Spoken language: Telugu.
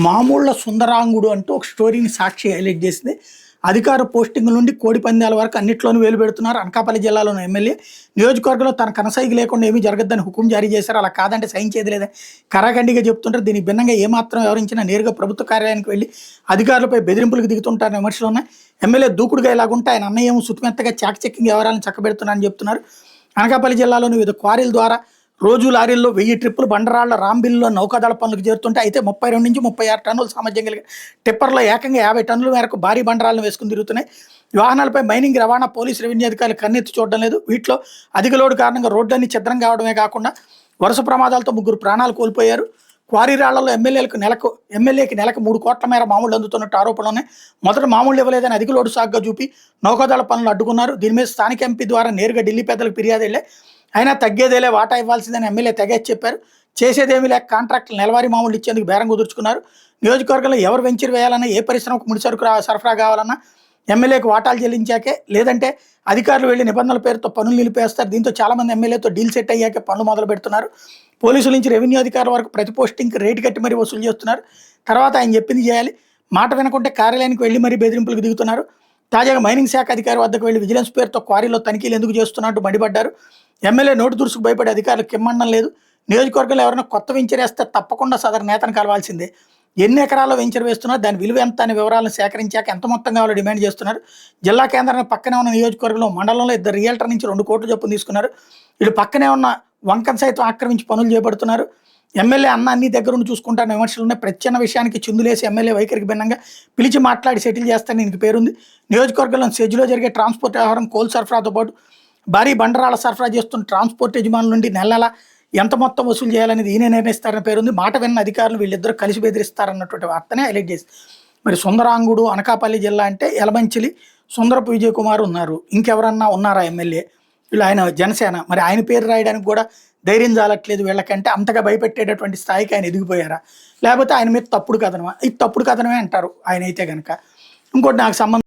మామూళ్ళ సుందరాంగుడు అంటూ ఒక స్టోరీని సాక్షి హైలైట్ చేసింది. అధికార పోస్టింగ్ నుండి కోడి పందాల వరకు అన్నిట్లోనూ వేలు పెడుతున్నారు. అనకాపల్లి జిల్లాలోని ఎమ్మెల్యే నియోజకవర్గంలో తన కనసాగి లేకుండా ఏమీ జరగద్దని హుకుం జారీ చేశారు. అలా కాదంటే సహించేది లేదని కరాఖండిగా చెప్తుంటారు. దీనికి భిన్నంగా ఏమాత్రం వివరించినా నేరుగా ప్రభుత్వ కార్యాలయానికి వెళ్ళి అధికారులపై బెదిరింపులకు దిగుతుంటారని విమర్శలు ఉన్నాయి. ఎమ్మెల్యే దూకుడుగా ఇలాగుంటే ఆయన అన్నయ్య ఏమో సుతిమెత్తగా చాకచక్యంగా వ్యవహారాలను చక్కబెడుతున్నారని చెప్తున్నారు. అనకాపల్లి జిల్లాలోని వివిధ క్వారీల ద్వారా రోజు లారీల్లో 1000 ట్రిప్పులు బండరాళ్ల రాంబిల్లో నౌకాదళ పనులకు చేరుతుంటే అయితే 32 నుంచి 36 టన్నుల సామర్థ్యం కలిగిన టిప్పర్లో ఏకంగా 50 టన్నుల మేరకు భారీ బండరాలను వేసుకుని తిరుగుతున్నాయి. వాహనాలపై మైనింగ్ రవాణా పోలీసు రెవెన్యూ అధికారులు కన్నెత్తి చూడడం లేదు. వీటిలో అధిక లోడు కారణంగా రోడ్లన్నీ ఛిద్రం కావడమే కాకుండా వరుస ప్రమాదాలతో 3 ప్రాణాలు కోల్పోయారు. క్వారీ రాళ్లలో ఎమ్మెల్యేకి నెలకు 3 కోట్ల మేర మామూలు అందుతున్నట్టు ఆరోపణలు ఉన్నాయి. మొదట మామూలు ఇవ్వలేదని అధిక లోడు సాగ్గా చూపి నౌకాదళ పనులు అడ్డుకున్నారు. దీని మీద స్థానిక ఎంపీ ద్వారా నేరుగా ఢిల్లీ పెద్దలకు ఫిర్యాదు వెళ్ళాయి. అయినా తగ్గేదేలే, వాటా ఇవ్వాల్సిందని ఎమ్మెల్యే తెగేసి చెప్పారు. చేసేదేమీ లేక కాంట్రాక్టులు నెలవారీ మామూలు ఇచ్చేందుకు బేరం కుదుర్చుకున్నారు. నియోజకవర్గంలో ఎవరు వెంచర్ వేయాలన్నా, ఏ పరిశ్రమకు ముడిసరుకు సరఫరా కావాలన్నా ఎమ్మెల్యేకి వాటాలు చెల్లించాకే, లేదంటే అధికారులు వెళ్లి నిబంధనల పేరుతో పనులు నిలిపేస్తారు. దీంతో చాలామంది ఎమ్మెల్యేతో డీల్ సెట్ అయ్యాకే పనులు మొదలు పెడుతున్నారు. పోలీసుల నుంచి రెవెన్యూ అధికారుల వరకు ప్రతి పోస్టింగ్కి రేటు కట్టి మరీ వసూలు చేస్తున్నారు. తర్వాత ఆయన చెప్పింది చేయాలి, మాట వినకుంటే కార్యాలయానికి వెళ్ళి మరీ బెదిరింపులకు దిగుతున్నారు. తాజాగా మైనింగ్ శాఖ అధికారి వద్దకు వెళ్లి విజిలెన్స్ పేరుతో క్వారీలో తనిఖీలు ఎందుకు చేస్తున్నట్టు మండిపడ్డారు. ఎమ్మెల్యే నోటు దురుసుకు భయపడే అధికారులు కిమ్మడం లేదు. నియోజకవర్గంలో ఎవరైనా కొత్త వెంచర్ వేస్తే తప్పకుండా సదరు నేతను కలవాల్సిందే. ఎన్ని ఎకరాల్లో వెంచర్ వేస్తున్నారు, దాని విలువ ఎంత అనే వివరాలను సేకరించాక ఎంత మొత్తం కావాలో డిమాండ్ చేస్తున్నారు. జిల్లా కేంద్రానికి పక్కనే ఉన్న నియోజకవర్గంలో మండలంలో 2 రియల్టర్ నుంచి 2 కోట్ల చొప్పున తీసుకున్నారు. వీళ్ళు పక్కనే ఉన్న వంకను సైతం ఆక్రమించి పనులు చేపడుతున్నారు. ఎమ్మెల్యే అన్న అన్ని దగ్గరుండి చూసుకుంటారని విమర్శలు ఉన్నాయి. ప్రతి చిన్న విషయానికి చిందులేసి ఎమ్మెల్యే వైఖరికి భిన్నంగా పిలిచి మాట్లాడి సెటిల్ చేస్తారని దీనికి పేరుంది. నియోజకవర్గంలో సెజ్లో జరిగే ట్రాన్స్పోర్ట్ వ్యవహారం, కోల్ సరఫరాతో పాటు భారీ బండరాళ్ల సరఫరా చేస్తున్న ట్రాన్స్పోర్ట్ యజమానుల నుండి నెల ఎంత మొత్తం వసూలు చేయాలనేది ఈయన నిర్ణయిస్తారని పేరుంది. మాట విన్న అధికారులు వీళ్ళిద్దరూ కలిసి బెదిరిస్తారన్నటువంటి వార్తనే హైలైట్ చేసి, మరి సుందరాంగుడు అనకాపల్లి జిల్లా అంటే యలమంచిలి సుందరపు విజయ్ కుమార్ ఉన్నారు. ఇంకెవరన్నా ఉన్నారా ఎమ్మెల్యే? వీళ్ళు ఆయన జనసేన, మరి ఆయన పేరు రాయడానికి కూడా ధైర్యం చాలట్లేదు వీళ్ళకంటే. అంతగా భయపెట్టేటటువంటి స్థాయికి ఆయన ఎదిగిపోయారా, లేకపోతే ఆయన మీద తప్పుడు కథనమా? ఇది తప్పుడు కథనమే అంటారు ఆయన అయితే కనుక. ఇంకోటి నాకు సంబంధం